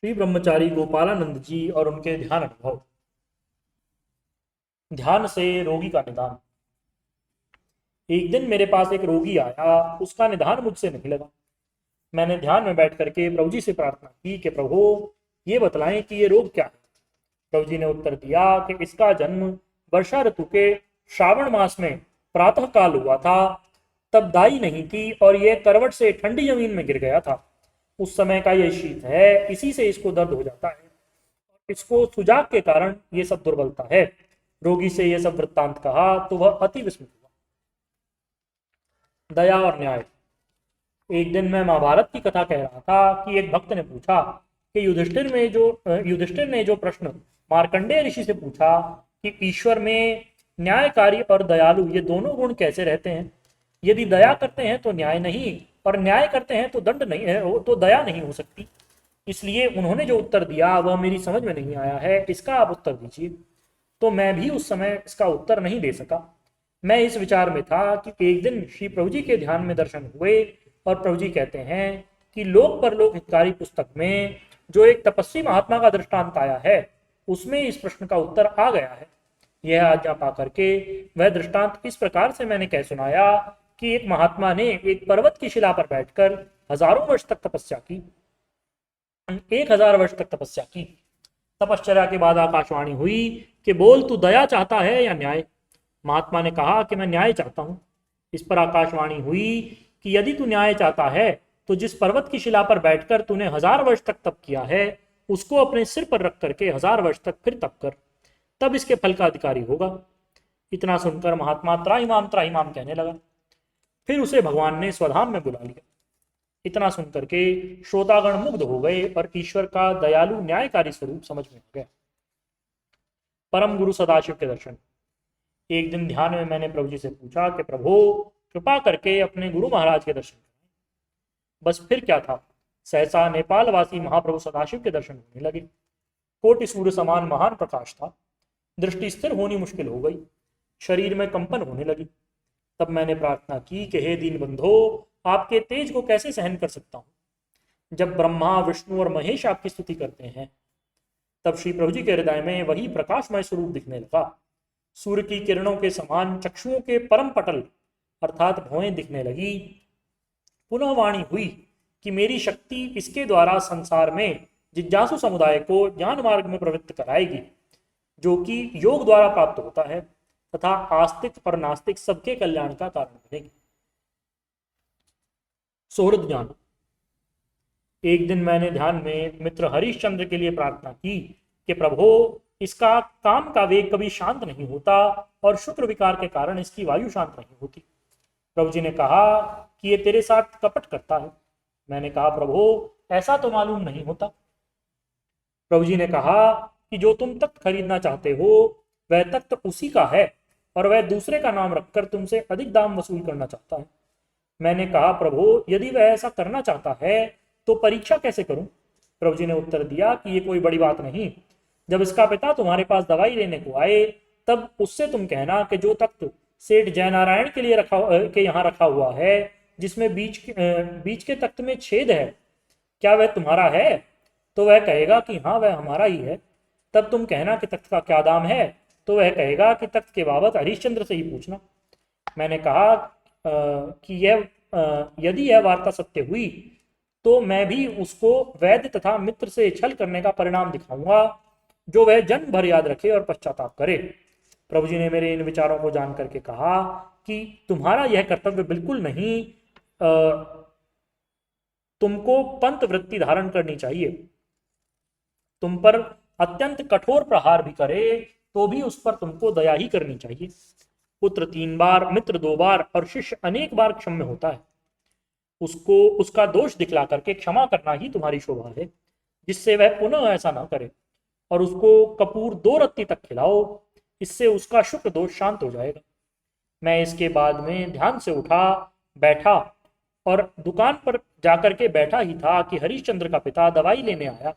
श्री ब्रह्मचारी गोपालानंद जी और उनके ध्यान अनुभव। ध्यान से रोगी का निदान। एक दिन मेरे पास एक रोगी आया, उसका निदान मुझसे नहीं लगा। मैंने ध्यान में बैठ करके प्रभु जी से प्रार्थना की कि प्रभु ये बतलाएं कि ये रोग क्या है। प्रभु जी ने उत्तर दिया कि इसका जन्म वर्षा ऋतु के श्रावण मास में प्रातः काल हुआ था। तब दाई नहीं थी और यह करवट से ठंडी जमीन में गिर गया था। उस समय का यह शीत है, इसी से इसको दर्द हो जाता है। इसको सुजाग के कारण ये सब दुर्बलता है। रोगी से यह सब वृत्तांत कहा तो वह अति विस्मित हुआ। दया और न्याय। एक दिन मैं महाभारत की कथा कह रहा था कि एक भक्त ने पूछा कि युधिष्ठिर ने जो प्रश्न मार्कंडेय ऋषि से पूछा कि ईश्वर में न्यायकारी और दयालु ये दोनों गुण कैसे रहते हैं। यदि दया करते हैं तो न्याय नहीं, और न्याय करते हैं तो दंड नहीं है, तो दया नहीं हो सकती। इसलिए उन्होंने जो उत्तर दिया वह मेरी समझ में नहीं आया है, इसका आप उत्तर दीजिए। तो मैं भी उस समय इसका उत्तर नहीं दे सका। मैं इस विचार में था कि एक दिन श्री प्रभु जी के ध्यान में दर्शन हुए और प्रभु जी कहते हैं कि लोक परलोक हितकारी पुस्तक में जो एक तपस्वी महात्मा का दृष्टांत आया है उसमें इस प्रश्न का उत्तर आ गया है। यह आज्ञा पा करके वह दृष्टांत इस प्रकार से मैंने कह सुनाया कि एक महात्मा ने एक पर्वत की शिला पर बैठकर हजारों वर्ष तक तपस्या की। 1000 वर्ष तक तपस्या की। तपश्चर्या के बाद आकाशवाणी हुई कि बोल तू दया चाहता है या न्याय। महात्मा ने कहा कि मैं न्याय चाहता हूं। इस पर आकाशवाणी हुई कि यदि तू न्याय चाहता है तो जिस पर्वत की शिला पर बैठकर तूने 1000 वर्ष तक तप किया है उसको अपने सिर पर रख करके 1000 वर्ष तक फिर तप कर, तब इसके फल का अधिकारी होगा। इतना सुनकर महात्मा त्राहिमाम त्राहिमाम कहने लगा। फिर उसे भगवान ने स्वधाम में बुला लिया। इतना सुनकर के श्रोतागण मुग्ध हो गए और ईश्वर का दयालु न्यायकारी स्वरूप समझ में आ गया। परम गुरु सदाशिव के दर्शन। एक दिन ध्यान में मैंने प्रभु जी से पूछा कि प्रभु कृपा करके अपने गुरु महाराज के दर्शन कराएं। बस फिर क्या था, सहसा नेपाल वासी महाप्रभु सदाशिव के दर्शन होने लगे। कोटि सूर्य समान महान प्रकाश था। दृष्टि स्थिर होनी मुश्किल हो गई। शरीर में कंपन होने लगी। तब मैंने प्रार्थना की कि हे दीन बंधो, आपके तेज को कैसे सहन कर सकता हूं। जब ब्रह्मा विष्णु और महेश आपकी स्तुति करते हैं तब श्री प्रभु जी के हृदय में वही प्रकाशमय स्वरूप दिखने लगा। सूर्य की किरणों के समान चक्षुओं के परम पटल अर्थात भौएं दिखने लगी। पुनः वाणी हुई कि मेरी शक्ति इसके द्वारा संसार में जिज्ञासु समुदाय को ज्ञान मार्ग में प्रवृत्त कराएगी, जो कि योग द्वारा प्राप्त होता है तथा आस्तिक और नास्तिक सबके कल्याण का कारण बनेगी। सुहृद ज्ञान। एक दिन मैंने ध्यान में मित्र हरिश्चंद्र के लिए प्रार्थना की कि प्रभु इसका काम का वेग कभी शांत नहीं होता और शुक्र विकार के कारण इसकी वायु शांत नहीं होती। प्रभु जी ने कहा कि ये तेरे साथ कपट करता है। मैंने कहा प्रभु ऐसा तो मालूम नहीं होता। प्रभु जी ने कहा कि जो तुम तख्त खरीदना चाहते हो वह तख्त उसी का है और वह दूसरे का नाम रखकर तुमसे अधिक दाम वसूल करना चाहता है। मैंने कहा प्रभु यदि वह ऐसा करना चाहता है तो परीक्षा कैसे करूं। प्रभु जी ने उत्तर दिया कि ये कोई बड़ी बात नहीं। जब इसका पिता तुम्हारे पास दवाई लेने को आए तब उससे तुम कहना कि जो तख्त सेठ जयनारायण के लिए यहाँ रखा हुआ है, जिसमें बीच के तख्त में छेद है, क्या वह तुम्हारा है। तो वह कहेगा कि हाँ वह हमारा ही है। तब तुम कहना कि तख्त का क्या दाम है। तो वह कहेगा कि तख्त के बाबत हरिश्चंद्र से ही पूछना। मैंने कहा कि यदि यह वार्ता सत्य हुई तो मैं भी उसको वैद्य तथा मित्र से छल करने का परिणाम दिखाऊंगा, जो वह जन्म भर याद रखे और पश्चाताप करे। प्रभु जी ने मेरे इन विचारों को जान करके कहा कि तुम्हारा यह कर्तव्य बिल्कुल नहीं, तुमको पंत वृत्ति धारण करनी चाहिए। तुम पर अत्यंत कठोर प्रहार भी करे तो भी उस पर तुमको दया ही करनी चाहिए। पुत्र 3 बार, मित्र 2 बार और शिष्य अनेक बार क्षम्य होता है। उसको उसका दोष दिखला करके क्षमा करना ही तुम्हारी शोभा है, जिससे वह पुनः ऐसा ना करे। और उसको कपूर 2 रत्ती तक खिलाओ, इससे उसका शुक्र दोष शांत हो जाएगा। मैं इसके बाद में ध्यान से उठा, बैठा और दुकान पर जाकर के बैठा ही था कि हरिश्चंद्र का पिता दवाई लेने आया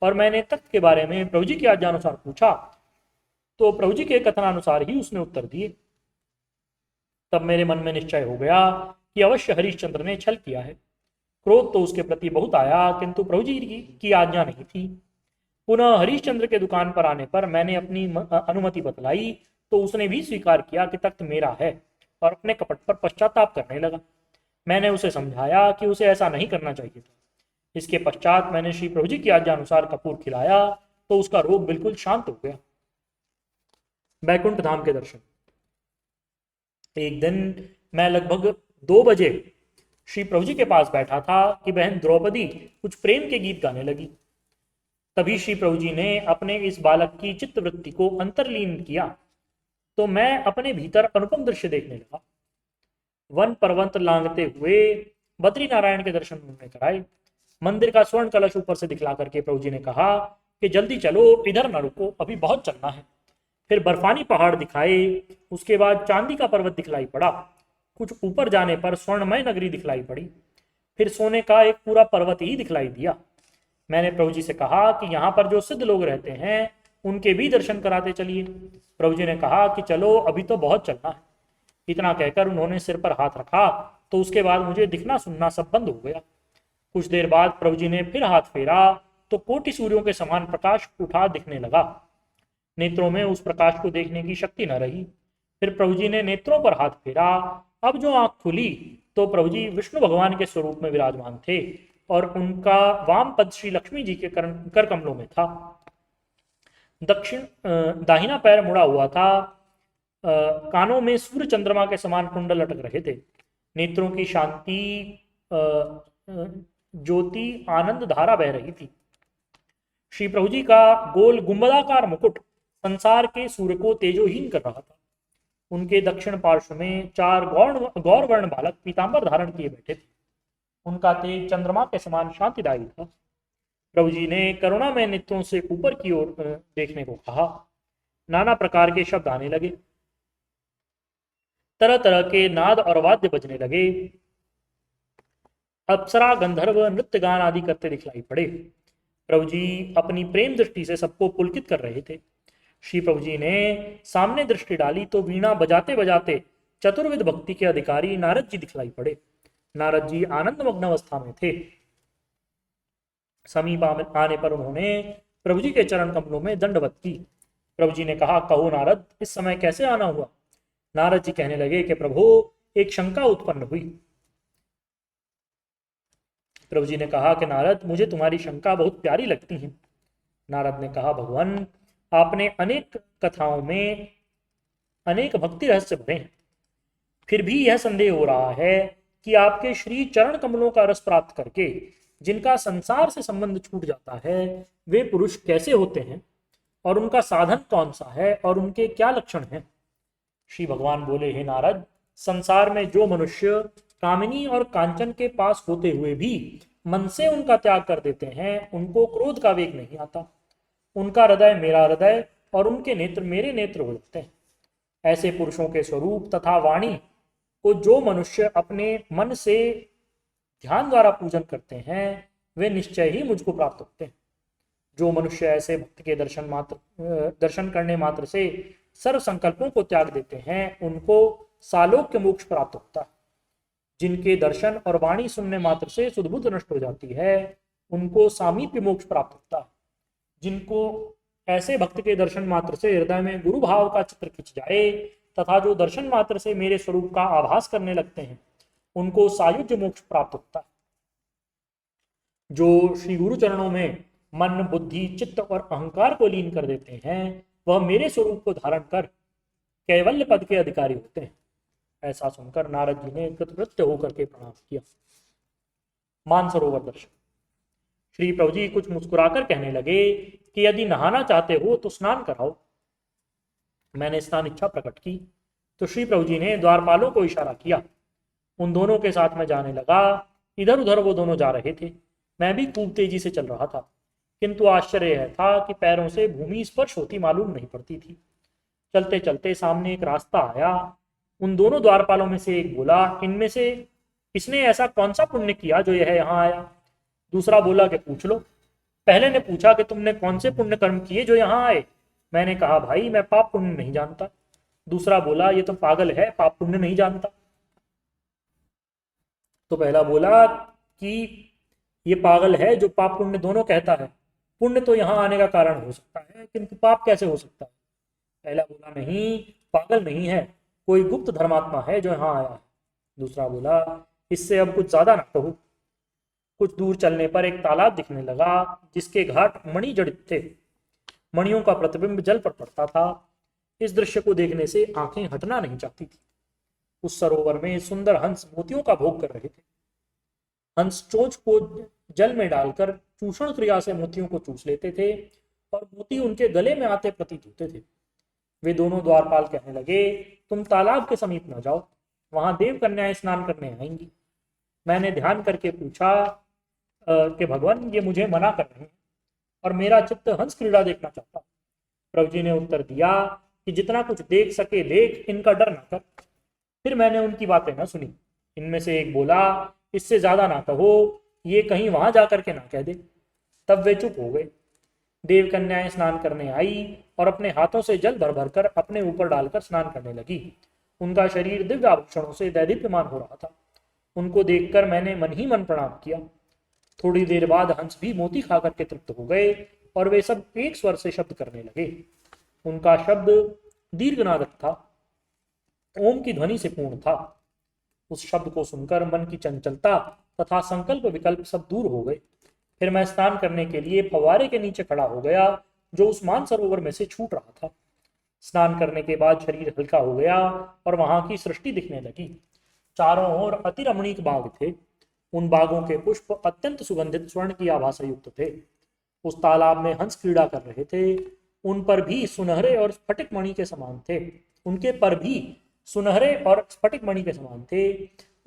और मैंने तख्त के बारे में प्रभु जी की आज्ञानुसार पूछा तो प्रभु जी के कथनानुसार ही उसने उत्तर दिए। तब मेरे मन में निश्चय हो गया कि अवश्य हरिश्चंद्र ने छल किया है। क्रोध तो उसके प्रति बहुत आया, किंतु प्रभु जी की आज्ञा नहीं थी। पुनः हरिश्चंद्र के दुकान पर आने पर मैंने अपनी अनुमति बतलाई तो उसने भी स्वीकार किया कि तख्त मेरा है और अपने कपट पर पश्चाताप करने लगा। मैंने उसे समझाया कि उसे ऐसा नहीं करना चाहिए था। इसके पश्चात मैंने श्री प्रभु जी की आज्ञा अनुसार कपूर खिलाया तो उसका रोग बिल्कुल शांत हो गया। बैकुंठ धाम के दर्शन। एक दिन मैं लगभग 2 बजे श्री प्रभु जी के पास बैठा था कि बहन द्रौपदी कुछ प्रेम के गीत गाने लगी। तभी श्री प्रभु जी ने अपने इस बालक की चित्तवृत्ति को अंतर्लीन किया तो मैं अपने भीतर अनुपम दृश्य देखने लगा। वन पर्वत लांघते हुए बद्री नारायण के दर्शन उन्होंने कराए। मंदिर का स्वर्ण कलश ऊपर से दिखला करके प्रभु जी ने कहा कि जल्दी चलो, इधर न रुको, अभी बहुत चलना है। फिर बर्फानी पहाड़ दिखाए, उसके बाद चांदी का पर्वत दिखलाई पड़ा। कुछ ऊपर जाने पर स्वर्णमय नगरी दिखलाई पड़ी। फिर सोने का एक पूरा पर्वत ही दिखलाई दिया। मैंने प्रभु जी से कहा कि यहाँ पर जो सिद्ध लोग रहते हैं उनके भी दर्शन कराते चलिए। प्रभु जी ने कहा कि चलो, अभी तो बहुत चलना है। इतना कहकर उन्होंने सिर पर हाथ रखा तो उसके बाद मुझे दिखना सुनना सब बंद हो गया। कुछ देर बाद प्रभु जी ने फिर हाथ फेरा तो कोटि सूर्यों के समान प्रकाश उठा दिखने लगा। नेत्रों में उस प्रकाश को देखने की शक्ति न रही। फिर प्रभु जी ने नेत्रों पर हाथ फेरा। अब जो आंख खुली तो प्रभु जी विष्णु भगवान के स्वरूप में विराजमान थे और उनका वाम पद श्री लक्ष्मी जी के कर कमलों में था। दक्षिण दाहिना पैर मुड़ा हुआ था। कानों में सूर्य चंद्रमा के समान कुंडल लटक रहे थे। नेत्रों की शांति ज्योति आनंद धारा बह रही थी। श्री प्रभु जी का गोल गुंबदाकार मुकुट संसार के सूर्य को तेजोहीन कर रहा था। उनके दक्षिण पार्श्व में 4 गौर वर्ण बालक पीतांबर धारण किए बैठे थे। उनका तेज चंद्रमा के समान शांतिदायी था। प्रभु जी ने करुणा में नेत्रों से ऊपर की ओर देखने को कहा। नाना प्रकार के शब्द आने लगे, तरह तरह के नाद और वाद्य बजने लगे। अप्सरा गंधर्व नृत्य गान आदि करते दिखलाई पड़े। प्रभु जी अपनी प्रेम दृष्टि से सबको पुलकित कर रहे थे। श्री प्रभु जी ने सामने दृष्टि डाली तो वीणा बजाते बजाते चतुर्विध भक्ति के अधिकारी नारद जी दिखलाई पड़े। नारद जी आनंद मग्न अवस्था में थे। समीप आने पर उन्होंने प्रभु जी के चरण कमलों में दंडवत की। प्रभु जी ने कहा, कहो नारद, इस समय कैसे आना हुआ? नारद जी कहने लगे कि प्रभु, एक शंका उत्पन्न हुई। प्रभु जी ने कहा कि नारद, मुझे तुम्हारी शंका बहुत प्यारी लगती है। नारद ने कहा, भगवान, आपने अनेक कथाओं में अनेक भक्ति रहस्य भरे हैं, फिर भी यह संदेह हो रहा है कि आपके श्री चरण कमलों का रस प्राप्त करके जिनका संसार से संबंध छूट जाता है वे पुरुष कैसे होते हैं और उनका साधन कौन सा है और उनके क्या लक्षण हैं? श्री भगवान बोले, हे नारद, संसार में जो मनुष्य कामिनी और कांचन के पास होते हुए भी मन से उनका त्याग कर देते हैं उनको क्रोध का वेग नहीं आता। उनका हृदय मेरा हृदय और उनके नेत्र मेरे नेत्र हो जाते हैं। ऐसे पुरुषों के स्वरूप तथा वाणी को जो मनुष्य अपने मन से ध्यान द्वारा पूजन करते हैं वे निश्चय ही मुझको प्राप्त होते हैं। जो मनुष्य ऐसे भक्त के दर्शन करने मात्र से सर्व संकल्पों को त्याग देते हैं उनको सालोक्य मोक्ष प्राप्त होता है। जिनके दर्शन और वाणी सुनने मात्र से सुधबुद्ध नष्ट हो जाती है उनको सामीप्य मोक्ष प्राप्त होता है। जिनको ऐसे भक्त के दर्शन मात्र से हृदय में गुरु भाव का चित्र खिंच जाए तथा जो दर्शन मात्र से मेरे स्वरूप का आभास करने लगते हैं उनको सायुज्य मोक्ष प्राप्त होता है। जो श्री गुरु चरणों में मन, बुद्धि, चित्त और अहंकार को लीन कर देते हैं वह मेरे स्वरूप को धारण कर कैवल्य पद के अधिकारी होते हैं। ऐसा सुनकर नारद जी ने कृतकृत्य होकर के प्रणाम किया। मानसरोवर दर्शन। श्री प्रभु जी कुछ मुस्कुराकर कहने लगे कि यदि नहाना चाहते हो तो स्नान कराओ। मैंने स्नान इच्छा प्रकट की तो श्री प्रभु जी ने द्वारपालों को इशारा किया। उन दोनों के साथ में जाने लगा। इधर उधर वो दोनों जा रहे थे। मैं भी खूब तेजी से चल रहा था, किंतु आश्चर्य यह था कि पैरों से भूमि स्पर्श होती मालूम नहीं पड़ती थी। चलते चलते सामने एक रास्ता आया। उन दोनों द्वारपालों में से एक बोला, इनमें से इसने ऐसा कौन सा पुण्य किया जो यह यहाँ आया? दूसरा बोला कि पूछ लो। पहले ने पूछा कि तुमने कौन से पुण्य कर्म किए जो यहाँ आए? मैंने कहा, भाई मैं पाप पुण्य नहीं जानता। दूसरा बोला, ये तो पागल है, पाप पुण्य नहीं जानता। तो पहला बोला कि ये पागल है जो पाप पुण्य दोनों कहता है। पुण्य तो यहाँ आने का कारण हो सकता है, किंतु पाप कैसे हो सकता है? पहला बोला नहीं, पागल नहीं है, कोई गुप्त धर्मात्मा है जो यहाँ आया है। दूसरा बोला, इससे अब कुछ ज्यादा ना कहो। कुछ दूर चलने पर एक तालाब दिखने लगा जिसके घाट मणि जड़ित थे। मणियों का प्रतिबिंब जल पर पड़ता था। इस दृश्य को देखने से आंखें हटना नहीं चाहती थी। उस सरोवर में सुंदर हंस मोतियों का भोग कर रहे थे। हंस चोंच को जल में डालकर चूषण क्रिया से मोतियों को चूस लेते थे और मोती उनके गले में आते प्रतीत होते थे। वे दोनों द्वारपाल कहने लगे, तुम तालाब के समीप न जाओ, वहां देव कन्याएं स्नान करने आएंगी। मैंने ध्यान करके पूछा कि भगवान ये मुझे मना कर रहे हैं और मेरा चित्त हंस क्रीड़ा देखना चाहता। प्रभु जी ने उत्तर दिया कि जितना कुछ देख सके देख, इनका डर न कर। फिर मैंने उनकी बातें न सुनी। इनमें से एक बोला, इससे ज्यादा ना कहो, ये कहीं वहां जाकर के ना कह दे। तब वे चुप हो गए। देव कन्याएं स्नान करने आई और अपने हाथों से जल भर भर कर अपने ऊपर डालकर स्नान करने लगी। उनका शरीर दिव्य आभूषणों से दैदीप्यमान हो रहा था। उनको देखकर मैंने मन ही मन प्रणाम किया। थोड़ी देर बाद हंस भी मोती खा करके तृप्त हो गए और वे सब एक स्वर से शब्द करने लगे। उनका शब्द दीर्घनादक था, ओम की ध्वनि से पूर्ण था। उस शब्द को सुनकर मन की चंचलता तथा संकल्प विकल्प सब दूर हो गए। फिर मैं स्नान करने के लिए फव्वारे के नीचे खड़ा हो गया जो उस मानसरोवर में से छूट रहा था। स्नान करने के बाद शरीर हल्का हो गया और वहां की सृष्टि दिखने लगी। चारों ओर अति रमणीक बाग थे। उन बागों के पुष्प अत्यंत सुगंधित स्वर्ण की आभा से युक्त थे। उस तालाब में हंस क्रीड़ा कर रहे थे। उन पर भी सुनहरे और स्फटिक मणि के समान थे। उनके पर भी सुनहरे और स्फटिक मणि के समान थे।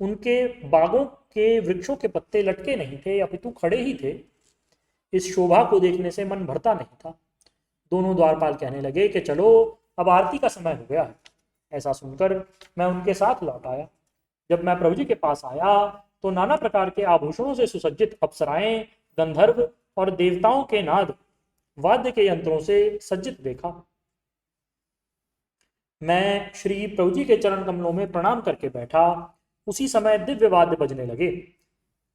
उनके बागों के वृक्षों के पत्ते लटके नहीं थे, अपितु खड़े ही थे। इस शोभा को देखने से मन भरता नहीं था। दोनों द्वारपाल कहने लगे कि चलो, अब आरती का समय हो गया है। ऐसा सुनकर मैं उनके साथ लौट आया। जब मैं प्रभु जी के पास आया तो नाना प्रकार के आभूषणों से सुसज्जित अप्सराएं, गंधर्व और देवताओं के नाद वाद्य के यंत्रों से सज्जित देखा। मैं श्री प्रभु जी के चरण कमलों में प्रणाम करके बैठा। उसी समय दिव्य वाद्य बजने लगे।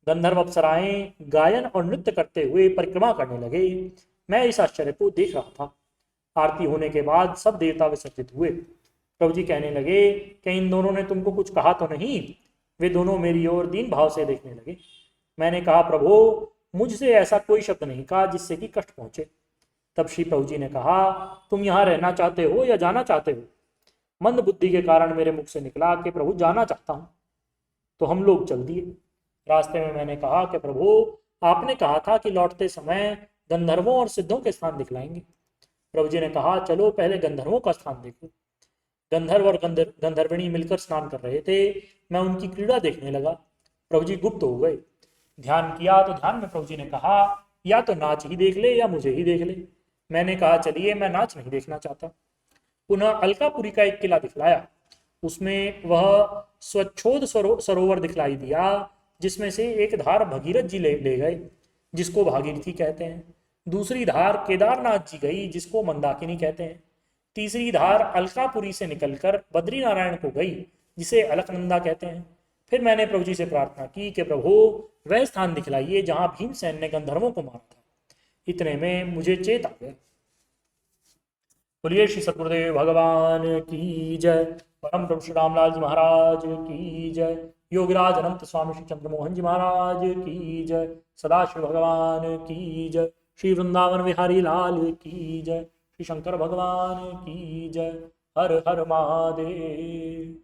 गंधर्व अप्सराएं गायन और नृत्य करते हुए परिक्रमा करने लगे। मैं इस आश्चर्य को देख रहा था। आरती होने के बाद सब देवता विसर्जित हुए। प्रभु जी कहने लगे कि इन दोनों ने तुमको कुछ कहा तो नहीं? वे दोनों मेरी ओर दीन भाव से देखने लगे। मैंने कहा, प्रभु, मुझसे ऐसा कोई शब्द नहीं कहा जिससे कि कष्ट पहुंचे। तब श्री प्रभु जी ने कहा, तुम यहाँ रहना चाहते हो या जाना चाहते हो? मंद बुद्धि के कारण मेरे मुख से निकला कि प्रभु जाना चाहता हूँ। तो हम लोग चल दिए। रास्ते में मैंने कहा कि प्रभु, आपने कहा था कि लौटते समय गंधर्वों और सिद्धों के स्थान दिखलाएंगे। प्रभु जी ने कहा, चलो पहले गंधर्वों का स्थान देखो। गंधर्व और गंधर्विणी मिलकर स्नान कर रहे थे। मैं उनकी क्रीड़ा देखने लगा। प्रभु जी गुप्त हो गए। ध्यान किया तो ध्यान में प्रभु जी ने कहा, या तो नाच ही देख ले या मुझे ही देख ले। मैंने कहा, चलिए, मैं नाच नहीं देखना चाहता। पुनः अलकापुरी का एक किला दिखलाया। उसमें वह स्वच्छोद सरोवर दिखलाई दिया जिसमें से एक धार भगीरथ जी ले गए, जिसको भागीरथी कहते हैं। दूसरी धार केदारनाथ जी गई, जिसको मंदाकिनी कहते हैं। तीसरी धार अलकापुरी से निकलकर बद्रीनारायण को गई, जिसे अलकनंदा कहते हैं। फिर मैंने प्रभु जी से प्रार्थना की कि प्रभु, वह स्थान दिखलाइए जहां भीमसेन ने गंधर्वों को मारा था। इतने में मुझे चेत आ गया। बोलिए श्री सतगुरुदेव भगवान की जय। परम प्रभु श्री रामलाल जी महाराज की जय। योगीराज अनंत स्वामी श्री चंद्रमोहन जी महाराज की जय। सदाशिव भगवान की जय। श्री वृंदावन विहारी लाल की जय। श्री शंकर भगवान की जय। हर हर महादेव।